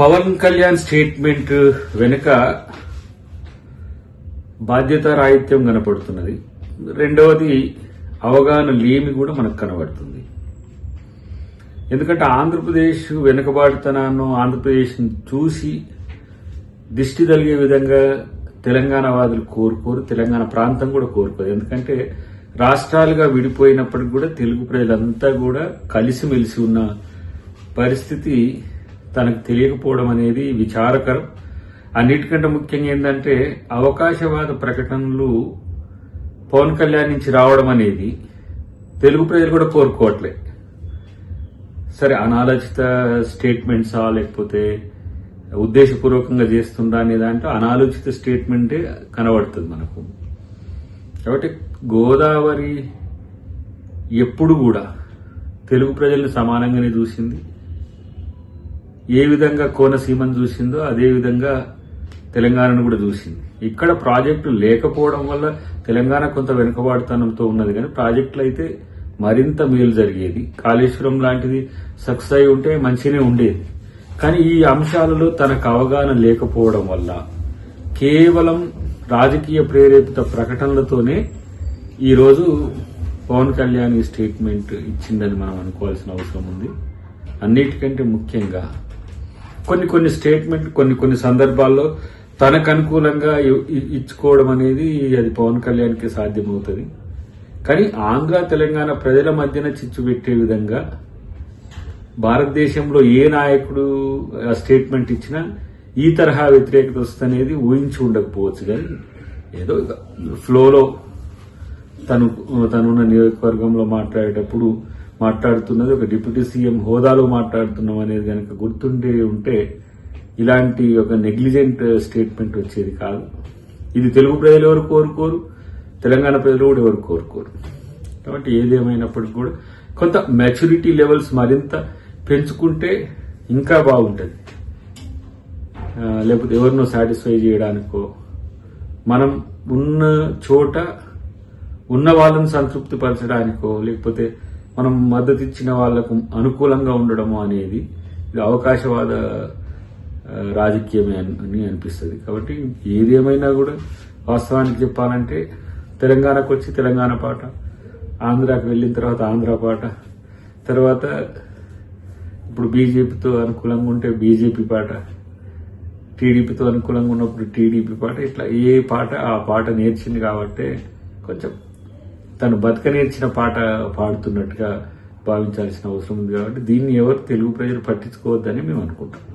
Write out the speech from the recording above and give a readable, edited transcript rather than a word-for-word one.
Pawan Kalyan statement వెనుక బాధ్యత రాహిత్యం కనపడుతున్నది. రెండవది అవగాహన లేమి కూడా మనకు కనబడుతుంది. ఎందుకంటే ఆంధ్రప్రదేశ్ వెనుకబాటుతనాన్ని ఆంధ్రప్రదేశ్ చూసి దిష్టి తగిలే విధంగా తెలంగాణ వాదులు కోరుకోరు, తెలంగాణ ప్రాంతం కూడా కోరుకోరు. ఎందుకంటే రాష్ట్రాలుగా విడిపోయినప్పటికి కూడా తెలుగు ప్రజలంతా కూడా కలిసిమెలిసి ఉన్న పరిస్థితి తనకు తెలియకపోవడం అనేది విచారకరం. అన్నిటికంటే ముఖ్యంగా ఏంటంటే అవకాశవాద ప్రకటనలు పవన్ కళ్యాణ్ నుంచి రావడం అనేది తెలుగు ప్రజలు కూడా కోరుకోవట్లే. సరే, అనాలోచిత స్టేట్మెంట్సా లేకపోతే ఉద్దేశపూర్వకంగా చేస్తుందా అనే దాంట్లో అనాలోచిత స్టేట్మెంటే కనబడుతుంది మనకు. కాబట్టి గోదావరి ఎప్పుడు కూడా తెలుగు ప్రజల్ని సమానంగానే చూసింది. ఏ విధంగా కోనసీమను చూసిందో అదే విధంగా తెలంగాణను కూడా చూసింది. ఇక్కడ ప్రాజెక్టులు లేకపోవడం వల్ల తెలంగాణ కొంత వెనుకబాటుతనంతో ఉన్నది, కానీ ప్రాజెక్టులు అయితే మరింత మేలు జరిగేది. కాళేశ్వరం లాంటిది సక్సెస్ అయి ఉంటే మంచిగానే ఉండేది. కానీ ఈ అంశాలలో తనకు అవగాహన లేకపోవడం వల్ల కేవలం రాజకీయ ప్రేరేపిత ప్రకటనలతోనే ఈరోజు పవన్ కళ్యాణ్ ఈ స్టేట్మెంట్ ఇచ్చిందని మనం అనుకోవాల్సిన అవసరం ఉంది. అన్నిటికంటే ముఖ్యంగా కొన్ని స్టేట్మెంట్ కొన్ని సందర్భాల్లో తనకు అనుకూలంగా ఇచ్చుకోవడం అనేది అది పవన్ కళ్యాణ్కి సాధ్యమవుతుంది. కానీ ఆంధ్ర తెలంగాణ ప్రజల మధ్యన చిచ్చు పెట్టే విధంగా భారతదేశంలో ఏ నాయకుడు ఆ స్టేట్మెంట్ ఇచ్చినా ఈ తరహా వ్యతిరేకత వస్తుందనేది ఊహించి ఉండకపోవచ్చు. కానీ ఏదో ఫ్లోలో తనున్న నియోజకవర్గంలో మాట్లాడేటప్పుడు మాట్లాడుతున్నది ఒక డిప్యూటీ సీఎం హోదాలో మాట్లాడుతున్నాం అనేది కనుక గుర్తుండే ఉంటే ఇలాంటి ఒక నెగ్లిజెంట్ స్టేట్మెంట్ వచ్చేది కాదు. ఇది తెలుగు ప్రజలు ఎవరు కోరుకోరు, తెలంగాణ ప్రజలు కూడా ఎవరు కోరుకోరు. కాబట్టి ఏదేమైనప్పటికీ కూడా కొంత మెచ్యూరిటీ లెవెల్స్ మరింత పెంచుకుంటే ఇంకా బాగుంటుంది. లేకపోతే ఎవరినో సాటిస్ఫై చేయడానికో, మనం ఉన్న చోట ఉన్న వాళ్ళని సంతృప్తి పరచడానికో, లేకపోతే మనం మద్దతు ఇచ్చిన వాళ్లకు అనుకూలంగా ఉండడము అనేది ఇది అవకాశవాద రాజకీయమే అని అనిపిస్తుంది. కాబట్టి ఏదేమైనా కూడా వాస్తవానికి చెప్పాలంటే తెలంగాణకు వచ్చి తెలంగాణ పాట, ఆంధ్రాకి వెళ్ళిన తర్వాత ఆంధ్ర పాట, తర్వాత ఇప్పుడు బీజేపీతో అనుకూలంగా ఉంటే బీజేపీ పాట, టీడీపీతో అనుకూలంగా ఉన్నప్పుడు టీడీపీ పాట, ఇట్లా ఏ పాట ఆ పాట నేర్చింది కాబట్టి కొంచెం తను బతక నేర్చిన పాట పాడుతున్నట్టుగా భావించాల్సిన అవసరం ఉంది. కాబట్టి దీన్ని ఎవరు తెలుగు ప్రజలు పట్టించుకోవద్దని మేము అనుకుంటాం.